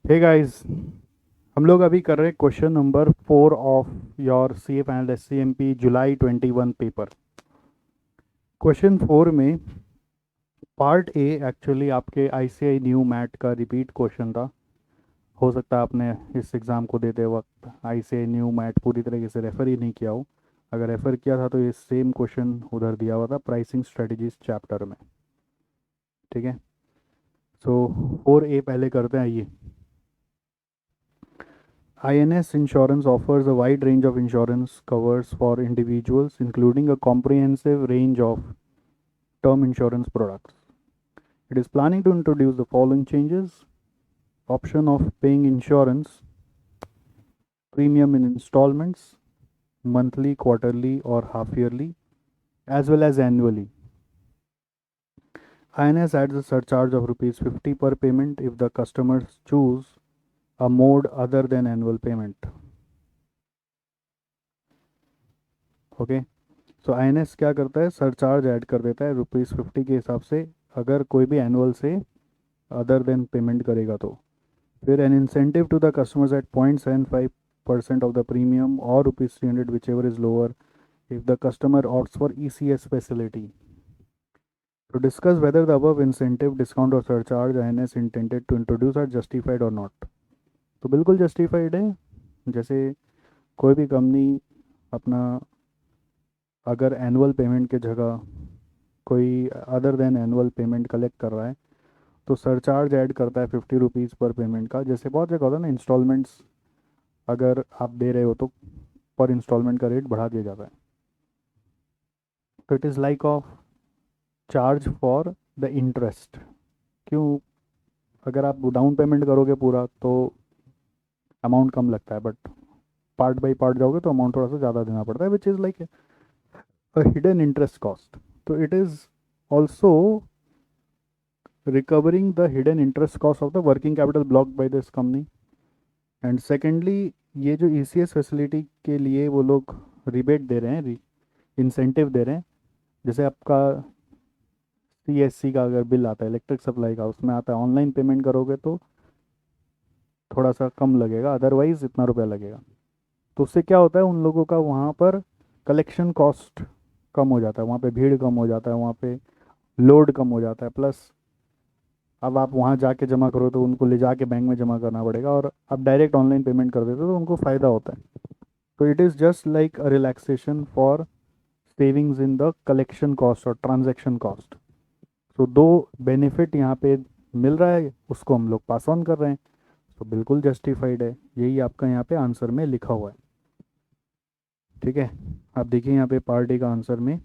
Hey guys, हम लोग अभी कर रहे हैं question number 4 of your C A final S C M P July 21 paper. Question 4 में पार्ट ए एक्चुअली आपके I C I new mat का रिपीट क्वेश्चन था। हो सकता है आपने इस एग्ज़ाम को देते वक्त आई सी आई न्यू मैट पूरी तरीके से रेफ़र ही नहीं किया हो। अगर रेफ़र किया था तो ये सेम क्वेश्चन उधर दिया हुआ था प्राइसिंग स्ट्रेटजीज चैप्टर में। ठीक है, सो 4 ए पहले करते हैं। आइए। INS Insurance offers a wide range of insurance covers for individuals, including a comprehensive range of term insurance products. It is planning to introduce the following changes: option of paying insurance premium in installments, monthly, quarterly, or half yearly, as well as annually. INS adds a surcharge of rupees 50 per payment if the customers choose a mode other than annual payment. Okay. So INS क्या करता है, surcharge add कर देता है ₹50 के हिसाब से अगर कोई भी एनुअल से अदर देन पेमेंट करेगा तो। फिर an incentive to the customers at 0.75% of the premium और ₹300 whichever is lower if the customer opts for ECS facility. To discuss whether the above incentive discount और surcharge INS intended to introduce are justified और not. तो बिल्कुल justified है। जैसे कोई भी company अपना अगर एनुअल पेमेंट के जगह कोई other than annual payment collect कर रहा है तो सरचार्ज ऐड करता है ₹50 पर पेमेंट का। जैसे बहुत जगह होता है ना, इंस्टॉलमेंट्स अगर आप दे रहे हो तो पर इंस्टॉलमेंट का रेट बढ़ा दिया जाता है। तो it is like of charge for the interest. क्यों? अगर आप डाउन पेमेंट करोगे पूरा तो अमाउंट कम लगता है, बट पार्ट बाई पार्ट जाओगे तो अमाउंट थोड़ा सा ज़्यादा देना पड़ता है, which is like a hidden interest cost. So it is also recovering the hidden interest cost of the working capital blocked by this company. And secondly, ये जो ECS फैसिलिटी के लिए वो लोग रिबेट दे रहे हैं, इंसेंटिव दे रहे हैं। जैसे आपका CSC का अगर बिल आता है इलेक्ट्रिक सप्लाई का, उसमें आता है ऑनलाइन पेमेंट करोगे तो थोड़ा सा कम लगेगा, अदरवाइज़ इतना रुपया लगेगा। तो उससे क्या होता है, उन लोगों का वहाँ पर कलेक्शन कॉस्ट कम हो जाता है, वहाँ पे भीड़ कम हो जाता है, वहाँ पे लोड कम हो जाता है। प्लस अब आप वहाँ जाके जमा करो तो उनको ले जाके बैंक में जमा करना पड़ेगा, और आप डायरेक्ट ऑनलाइन पेमेंट कर देते हो तो उनको फ़ायदा होता है। तो it is just like a relaxation for savings in the collection cost और ट्रांजैक्शन कॉस्ट। तो दो बेनिफिट यहाँ पे मिल रहा है, उसको हम लोग पास ऑन कर रहे हैं, तो बिल्कुल जस्टिफाइड है। यही आपका यहाँ पे आंसर में लिखा हुआ है। ठीक है, आप देखिए यहाँ पे पार्ट ए का आंसर में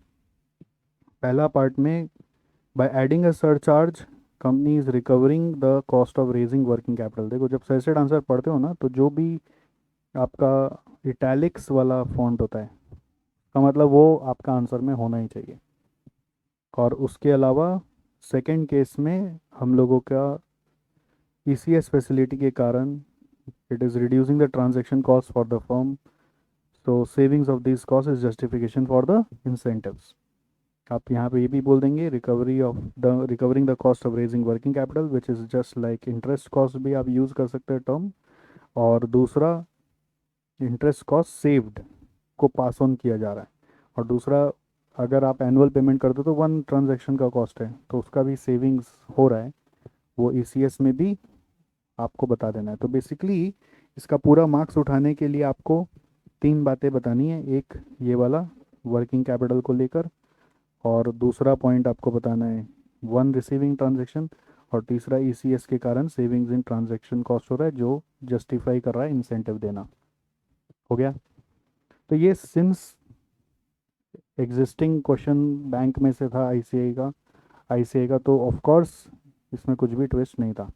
पहला पार्ट में, by adding a surcharge company is recovering the cost of raising working capital. देखो, जब सेट आंसर पढ़ते हो ना तो जो भी आपका इटैलिक्स वाला फॉन्ट होता है का मतलब वो आपका आंसर में होना ही चाहिए। और उसके अलावा सेकंड केस में हम लोगों का ECS फैसिलिटी के कारण it is reducing the transaction cost for the firm, so savings of this cost is justification for the incentives. आप यहाँ पे ये भी बोल देंगे recovering the cost of raising working capital which is just like interest cost भी आप use कर सकते हैं टर्म। और दूसरा, इंटरेस्ट कॉस्ट सेव्ड को पास ऑन किया जा रहा है। और दूसरा, अगर आप एनुअल पेमेंट करते हो तो वन ट्रांजैक्शन का कॉस्ट है तो उसका भी सेविंग्स हो रहा है, वो ECS में भी आपको बता देना है। तो बेसिकली इसका पूरा मार्क्स उठाने के लिए आपको तीन बातें बतानी है। एक ये वाला वर्किंग कैपिटल को लेकर, और दूसरा पॉइंट आपको बताना है वन रिसीविंग ट्रांजैक्शन, और तीसरा ECS के कारण सेविंग्स इन ट्रांजैक्शन कॉस्ट हो रहा है जो जस्टिफाई कर रहा है इंसेंटिव देना। हो गया। तो ये सिंस एग्जिस्टिंग क्वेश्चन बैंक में से था ICAI का तो ऑफ कोर्स इसमें कुछ भी ट्विस्ट नहीं था।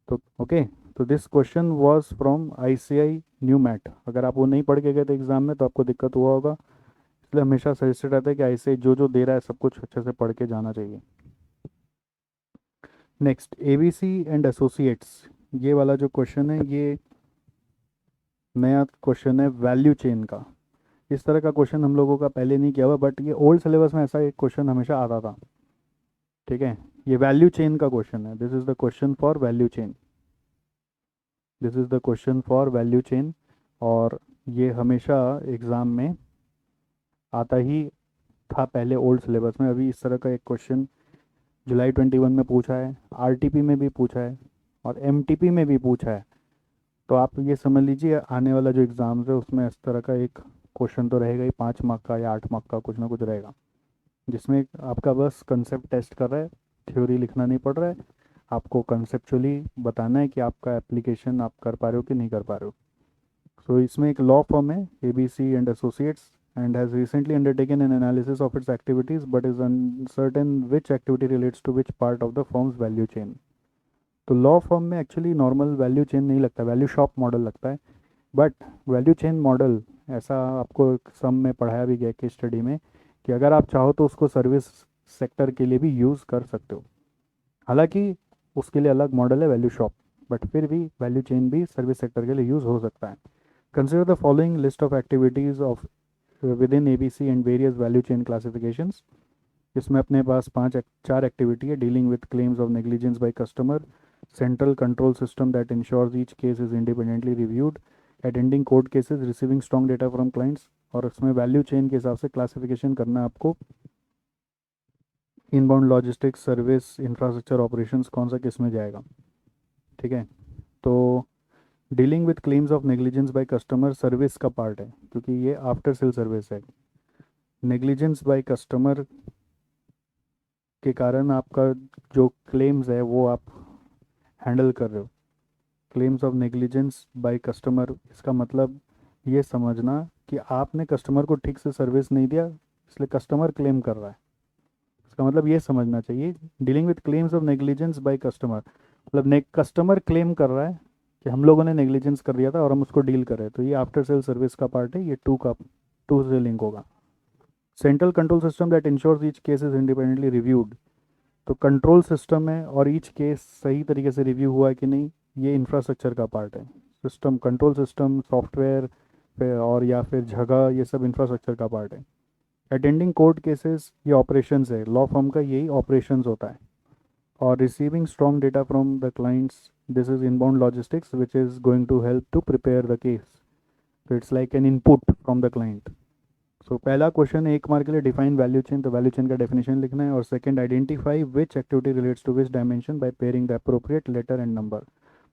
तो ओके, तो this question was from ICAI new mat. अगर आप वो नहीं पढ़ के गए थे एग्जाम में तो आपको दिक्कत हुआ होगा, इसलिए हमेशा सजेस्टेड रहता है कि ICAI जो जो दे रहा है सब कुछ अच्छे से पढ़ के जाना चाहिए। नेक्स्ट, ABC एंड एसोसिएट्स, ये वाला जो क्वेश्चन है ये नया क्वेश्चन है वैल्यू चेन का। इस तरह का क्वेश्चन हम लोगों का पहले नहीं किया हुआ, बट ये ओल्ड सिलेबस में ऐसा एक क्वेश्चन हमेशा आता था। ठीक है, ये वैल्यू चेन का क्वेश्चन है, this is the question for value chain. This is the question for value chain, और ये हमेशा एग्ज़ाम में आता ही था पहले ओल्ड सिलेबस में। अभी इस तरह का एक क्वेश्चन जुलाई 21 में पूछा है, आरटीपी में भी पूछा है और एमटीपी में भी पूछा है। तो आप ये समझ लीजिए आने वाला जो एग्ज़ाम्स है उसमें इस तरह का एक क्वेश्चन तो रहेगा ही, 5 मार्क का या 8 मार्क का कुछ ना कुछ रहेगा, जिसमें आपका बस कंसेप्ट टेस्ट कर रहा है, थ्योरी लिखना नहीं पड़ रहा है, आपको कंसेप्चुअली बताना है कि आपका एप्लीकेशन आप कर पा रहे हो कि नहीं कर पा रहे हो। सो इसमें एक लॉ फर्म है ABC and associates and has recently undertaken an analysis of its activities but is uncertain which activity relates to which part of the firm's value chain। तो लॉ फर्म में एक्चुअली नॉर्मल वैल्यू चेन नहीं लगता, value shop model लगता है, but value chain model ऐसा आपको सम में पढ़ाया भी गया केस स्टडी में कि अगर आप चाहो तो उसको सर्विस सेक्टर के लिए भी यूज़ कर सकते हो। हालांकि उसके लिए अलग मॉडल है वैल्यू शॉप, बट फिर भी वैल्यू चेन भी सर्विस सेक्टर के लिए यूज़ हो सकता है। Consider the following list of activities of within ABC and various value chain classifications. इसमें अपने पास 4 एक्टिविटी है। Dealing with claims of negligence by customer, central control system that ensures each case is independently reviewed, attending court cases, receiving strong data from clients. और उसमें value chain के हिसाब से classification करना है आपको, inbound logistics, service, infrastructure, operations, कौन सा किस में जाएगा। ठीक है, तो dealing with claims of negligence by customer service का पार्ट है, क्योंकि ये आफ्टर सेल सर्विस है। नेग्लिजेंस बाय कस्टमर के कारण आपका जो क्लेम्स है वो आप हैंडल कर रहे हो। Claims of negligence by customer, इसका मतलब ये समझना कि आपने कस्टमर को ठीक से सर्विस नहीं दिया इसलिए कस्टमर क्लेम कर रहा है, इसका मतलब ये समझना चाहिए। Dealing with claims of negligence by customer मतलब कस्टमर क्लेम कर रहा है कि हम लोगों ने नेग्लिजेंस कर दिया था और हम उसको डील कर रहे हैं, तो ये आफ्टर सेल सर्विस का पार्ट है, ये टू से लिंक होगा। Central control system that ensures each case is independently reviewed, तो कंट्रोल सिस्टम है और ईच केस सही तरीके से रिव्यू हुआ है कि नहीं, ये इंफ्रास्ट्रक्चर का पार्ट है। सिस्टम, कंट्रोल सिस्टम, सॉफ्टवेयर और या फिर जगह, ये सब इंफ्रास्ट्रक्चर का पार्ट है। अटेंडिंग कोर्ट केसेस, ये ऑपरेशंस है, लॉ फर्म का यही ऑपरेशंस होता है। और receiving strong data from the clients, this is inbound logistics which is going to help to prepare the case, तो it's like an input from the client. So पहला question है 1 mark के लिए, डिफाइन वैल्यू चेन, तो value chain का definition लिखना है। और second, identify which activity relates to which dimension by pairing the appropriate letter and number.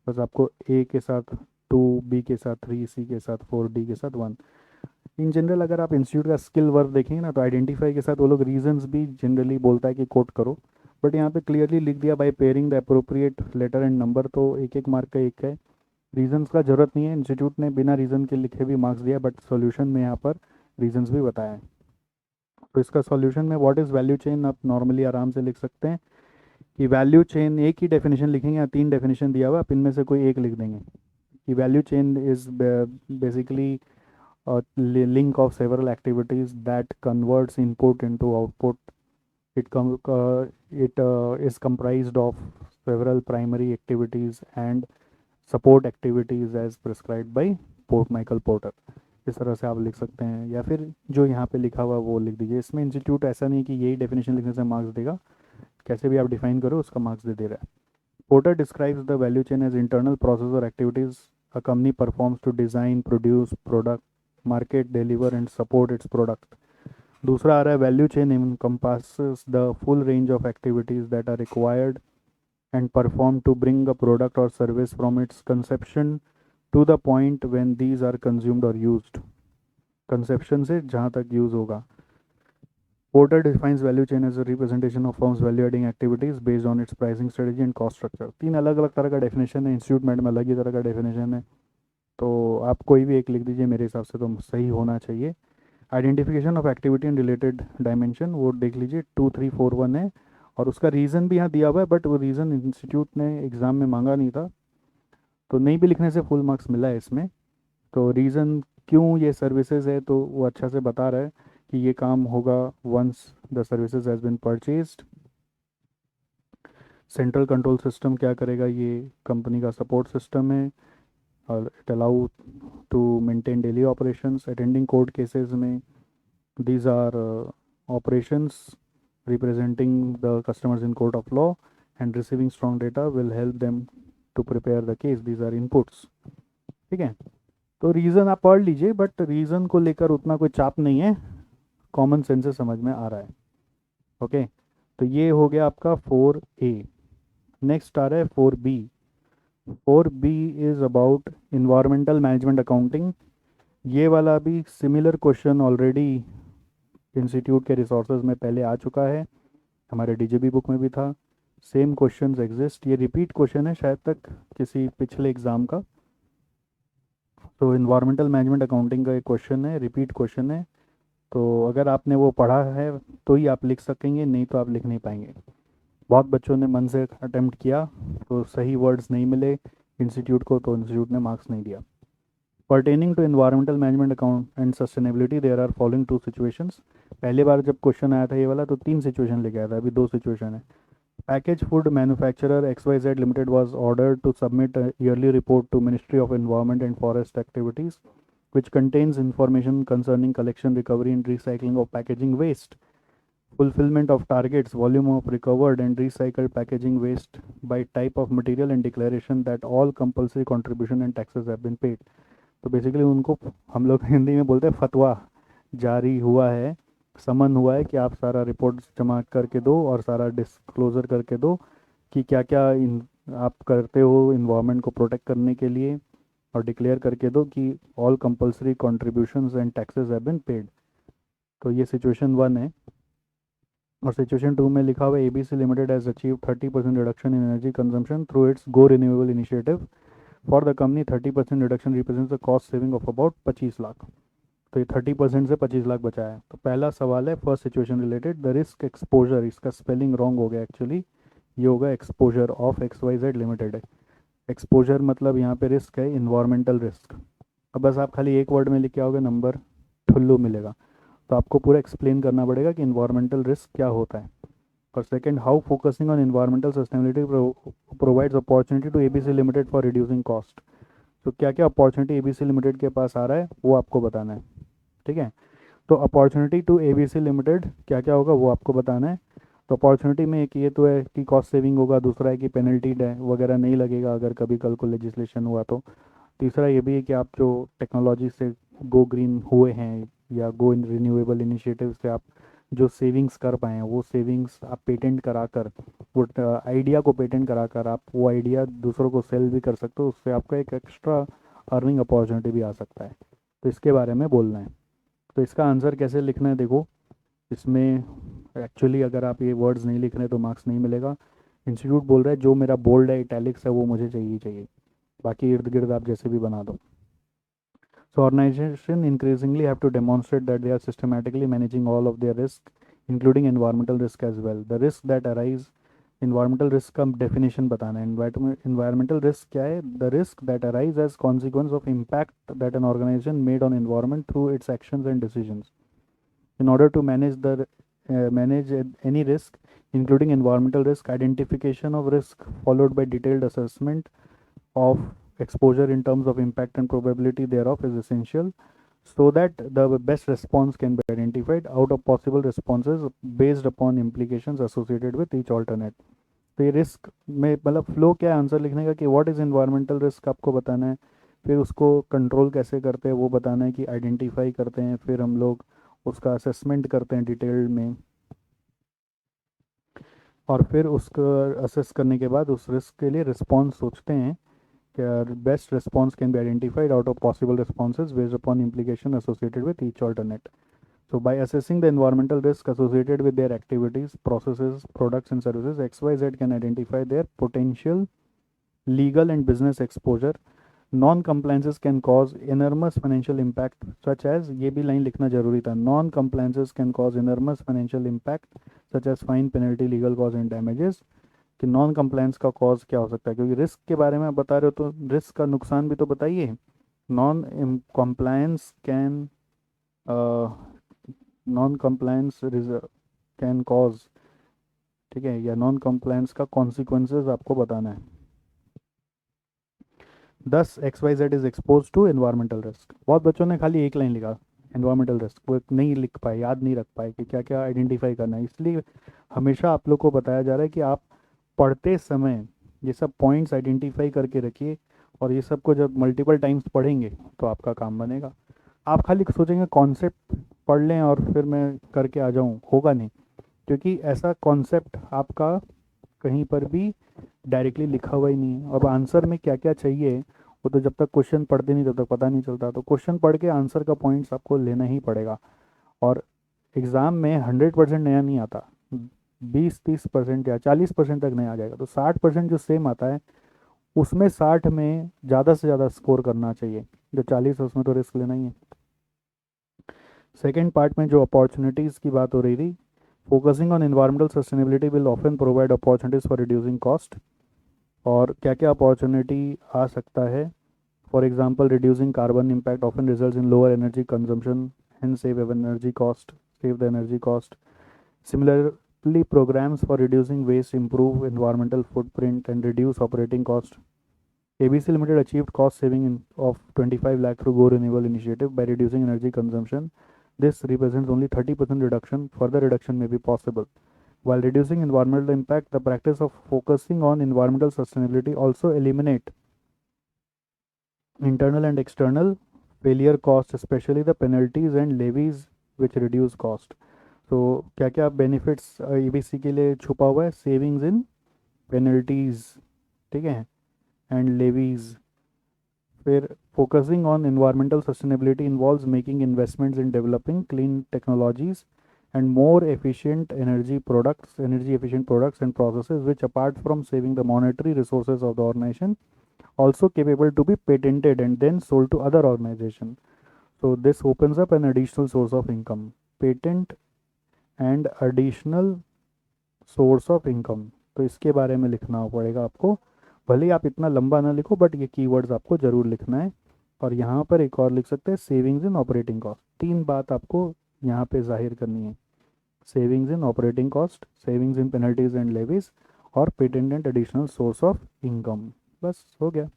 बस आपको A के साथ 2, B के साथ 3, C के साथ 4, D के साथ 1। इन जनरल अगर आप इंस्टीट्यूट का स्किल वर्क देखेंगे ना, तो आइडेंटिफाई के साथ वो लोग रीजंस भी जनरली बोलता है कि कोट करो, बट यहाँ पे क्लियरली लिख दिया by pairing the appropriate letter and number, तो 1-1 मार्क का एक है। रीजंस का जरूरत नहीं है, इंस्टीट्यूट ने बिना रीज़न के लिखे भी मार्क्स दिया, बट सॉल्यूशन में यहाँ पर रीजंस भी बताया है। तो इसका सॉल्यूशन में व्हाट इज़ वैल्यू चेन आप नॉर्मली आराम से लिख सकते हैं कि वैल्यू चेन, एक ही डेफिनेशन लिखेंगे या 3 डेफिनेशन दिया हुआ, आप इनमें से कोई एक लिख देंगे कि value chain is basically link of several activities that converts input into output. It is comprised of several primary activities and support activities as prescribed by Michael Porter। इस तरह से आप लिख सकते हैं, या फिर जो यहाँ पे लिखा हुआ वो लिख दीजिए। इसमें इंस्टीट्यूट ऐसा नहीं कि यही डेफिनेशन लिखने से मार्क्स देगा, कैसे भी आप डिफाइन करो उसका मार्क्स दे रहा है। Porter describes the value chain as internal process और activities a company performs to design, produce product, market, deliver and support its product. दूसरा आ रहा है, value chain encompasses the full range of activities that are required and performed to bring a product or service from its conception to the point when these are consumed or used। conception से जहाँ तक use होगा। Porter defines value chain as a representation of firm's value adding activities based on its pricing strategy and cost structure। 3 अलग अलग तरह का definition है, institute में अलग ही तरह का डेफिनेशन है, तो आप कोई भी एक लिख दीजिए, मेरे हिसाब से तो सही होना चाहिए। Identification of activity and related dimension, वो देख लीजिए 2, 3, 4, 1 है, और उसका रीज़न भी यहाँ दिया हुआ है, बट वो रीज़न इंस्टीट्यूट ने एग्ज़ाम में मांगा नहीं था, तो नहीं भी लिखने से फुल मार्क्स मिला है इसमें। तो रीज़न क्यों ये सर्विसेज है, तो वो अच्छा से बता रहा है कि ये काम होगा once the services has been purchased. Central control system क्या करेगा, ये कंपनी का सपोर्ट सिस्टम है, और it allow to maintain daily operations. Attending court cases में these are operations representing the customers in court of law, and receiving strong data will help them to prepare the case, these are inputs। ठीक है, तो reason आप पढ़ लीजिए, but reason को लेकर उतना कोई चाप नहीं है, कॉमन सेंस से समझ में आ रहा है। ओके, तो ये हो गया आपका 4A। नेक्स्ट आ रहा है 4B। 4B is about environmental management accounting. ये वाला भी सिमिलर क्वेश्चन ऑलरेडी इंस्टीट्यूट के रिसोर्सेज में पहले आ चुका है, हमारे डीजेबी बुक में भी था। सेम क्वेश्चंस एग्जिस्ट, ये रिपीट क्वेश्चन है शायद तक किसी पिछले एग्ज़ाम का। तो इन्वायरमेंटल मैनेजमेंट अकाउंटिंग का एक क्वेश्चन है, रिपीट क्वेश्चन है। तो अगर आपने वो पढ़ा है तो ही आप लिख सकेंगे, नहीं तो आप लिख नहीं पाएंगे। बहुत बच्चों ने मन से अटेम्प्ट किया तो सही वर्ड्स नहीं मिले इंस्टीट्यूट को, तो इंस्टीट्यूट ने मार्क्स नहीं दिया। Pertaining to environmental management account and sustainability there are following two situations. पहली बार जब क्वेश्चन आया था ये वाला तो 3 सिचुएशन लेके आया था, अभी 2 सिचुएशन है। Package food manufacturer XYZ limited was ordered to submit yearly report to ministry of environment and forest activities which contains information concerning collection, recovery, and recycling of packaging waste, fulfillment of targets, volume of recovered and recycled packaging waste by type of material, and declaration that all compulsory contribution and taxes have been paid। तो basically उनको हम लोग हिंदी में बोलते हैं फतवा जारी हुआ है, समन हुआ है कि आप सारा रिपोर्ट जमा करके दो और सारा डिस्क्लोज़र करके दो कि क्या क्या आप करते हो इन्वायरमेंट को प्रोटेक्ट करने के लिए, और डिक्लेयर करके दो कि all compulsory contributions and taxes have been paid. तो ये सिचुएशन 1 है। और सिचुएशन 2 में लिखा हुआ है ABC limited has achieve 30% reduction in energy consumption through it's go renewable initiative. For the company 30% reduction represents the cost saving of about 25 lakh. तो ये 30% से 25 लाख बचा है। तो पहला सवाल है first situation related, the risk exposure, इसका स्पेलिंग रॉन्ग हो गया एक्चुअली, ये होगा एक्सपोजर ऑफ XYZ लिमिटेड है। एक्सपोजर मतलब यहाँ पे रिस्क है इन्वायरमेंटल रिस्क। अब बस आप खाली एक वर्ड में लिख के आओगे नंबर ठुल्लू मिलेगा, तो आपको पूरा एक्सप्लेन करना पड़ेगा कि इन्वायरमेंटल रिस्क क्या होता है। और second, how focusing on environmental sustainability provides opportunity to ABC limited for reducing cost. तो क्या क्या अपॉर्चुनिटी ABC लिमिटेड के पास आ रहा है वो आपको बताना है। ठीक है, तो अपॉर्चुनिटी टू ABC लिमिटेड क्या क्या होगा वो आपको बताना है। तो अपॉर्चुनिटी में एक ये तो है कि कॉस्ट सेविंग होगा, दूसरा है कि पेनल्टी वगैरह नहीं लगेगा अगर कभी कल को लेजिस्लेशन हुआ तो। तीसरा ये भी है कि आप जो टेक्नोलॉजी से गो ग्रीन हुए हैं या गो इन रिन्यूएबल इनिशिएटिव से आप जो सेविंग्स कर पाए हैं वो सेविंग्स आप पेटेंट करा कर, वो आइडिया को पेटेंट करा कर आप वो आइडिया दूसरों को सेल भी कर सकते हो, उससे आपका एक एक्स्ट्रा अर्निंग अपॉर्चुनिटी भी आ सकता है। तो इसके बारे में बोलना है। तो इसका आंसर कैसे लिखना है देखो, इसमें एक्चुअली अगर आप ये वर्ड्स नहीं लिख रहे तो मार्क्स नहीं मिलेगा। इंस्टीट्यूट बोल रहा है जो मेरा बोल्ड है इटैलिक्स है वो मुझे चाहिए चाहिए, बाकी इर्द गिर्द आप जैसे भी बना दो। So organization increasingly have to demonstrate that they are systematically managing all of their risk, including environmental risk as well. The risk that arise, environmental risk का definition बताना है। Environmental risk क्या है? The risk that arise as consequence of impact that an organization made on environment through its actions and decisions. In order to manage any risk, including environmental risk, identification of risk followed by detailed assessment of exposure in terms of impact and probability thereof is essential, so that the best response can be identified out of possible responses based upon implications associated with each alternate। तो ये risk में मतलब flow क्या है answer लिखने का कि what is environmental risk आपको बताना है, फिर उसको कंट्रोल कैसे करते हैं वो बताना है कि आइडेंटिफाई करते हैं, फिर हम लोग उसका असेसमेंट करते हैं डिटेल में, और फिर उसको असेस करने के बाद उस रिस्क के लिए रिस्पॉन्स सोचते हैं। Best response can be identified out of possible responses based upon implication associated with each alternate. So by assessing the environmental risk associated with their activities, processes, products and services, XYZ can identify their potential legal and business exposure. Non-compliances can cause enormous financial impact, such as, ये भी line लिखना जरूरी था, non-compliances can cause enormous financial impact such as fine, penalty, legal costs and damages। कि non compliance का cause क्या हो सकता है, क्योंकि रिस्क के बारे में आप बता रहे हो तो रिस्क का नुकसान भी तो बताइए। Non compliance can non compliance can cause, ठीक है, या नॉन कंप्लायंस का कॉन्सिक्वेंसेज आपको बताना है। 10 XYZ is expose to environmental risk. बहुत बच्चों ने खाली एक लाइन लिखा एनवायरमेंटल रिस्क, वो नहीं लिख पाए, याद नहीं रख पाए कि क्या क्या आइडेंटिफाई करना है। इसलिए हमेशा आप लोग को बताया जा रहा है कि आप पढ़ते समय ये सब पॉइंट्स आइडेंटिफाई करके रखिए, और ये सबको जब मल्टीपल टाइम्स पढ़ेंगे तो आपका काम बनेगा। आप खाली सोचेंगे कॉन्सेप्ट पढ़ लें और फिर मैं करके आ जाऊँ, होगा नहीं, क्योंकि ऐसा कॉन्सेप्ट आपका कहीं पर भी डायरेक्टली लिखा हुआ ही नहीं है। अब आंसर में क्या क्या चाहिए वो तो जब तक क्वेश्चन पढ़ते नहीं तब तक पता नहीं चलता, तो क्वेश्चन पढ़ के आंसर का पॉइंट्स आपको लेना ही पड़ेगा। और एग्ज़ाम में 100% नया नहीं आता, 20-30% या 40% तक नया आ जाएगा, तो 60% जो सेम आता है उसमें 60 में ज़्यादा से ज़्यादा स्कोर करना चाहिए, जो 40 है उसमें तो रिस्क लेना ही है। सेकेंड पार्ट में जो अपॉर्चुनिटीज़ की बात हो रही थी, focusing on environmental sustainability will often provide opportunities for reducing cost. और क्या क्या अपॉर्चुनिटी आ सकता है, for example reducing carbon impact often results in lower energy consumption and save the energy cost. Similarly, programs for reducing waste improve environmental footprint and reduce operating cost. ABC Limited achieved cost saving of 25 lakh through Go Renewable initiative by reducing energy consumption. This represents only 30% reduction. Further reduction may be possible. While reducing environmental impact, the practice of focusing on environmental sustainability also eliminate internal and external failure costs, especially the penalties and levies which reduce cost. तो क्या क्या benefits EBC के लिए छुपा हुआ है, savings in penalties, ठीक है, एंड लेवीज। फिर focusing on environmental sustainability involves making investments in developing clean technologies and more energy efficient products and processes, which apart from saving the monetary resources of the organization, also capable to be patented and then sold to other organization. So this opens up an additional source of income. Patent and additional source of income, तो इसके बारे में लिखना पड़ेगा आपको। भले ही आप इतना लंबा ना लिखो बट ये कीवर्ड्स आपको ज़रूर लिखना है। और यहाँ पर एक और लिख सकते हैं, सेविंग्स इन ऑपरेटिंग कॉस्ट। तीन बात आपको यहाँ पे जाहिर करनी है, savings in operating cost, savings in penalties and levies, और patent and additional source of income. बस हो गया,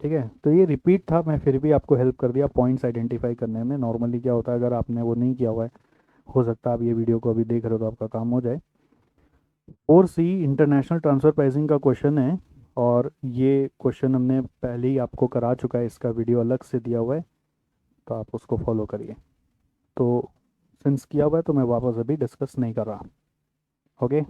ठीक है। तो ये रिपीट था, मैं फिर भी आपको हेल्प कर दिया पॉइंट्स आइडेंटिफाई करने में। नॉर्मली क्या होता है, अगर आपने वो नहीं किया हुआ है, हो सकता है आप ये वीडियो को अभी देख रहे हो तो आपका काम हो जाए। 4C इंटरनेशनल ट्रांसफ़र प्राइसिंग का क्वेश्चन है, और ये क्वेश्चन हमने पहले ही आपको करा चुका है, इसका वीडियो अलग से दिया हुआ है, तो आप उसको फॉलो करिए। तो सिंस किया हुआ है तो मैं वापस अभी डिस्कस नहीं कर रहा। ओके।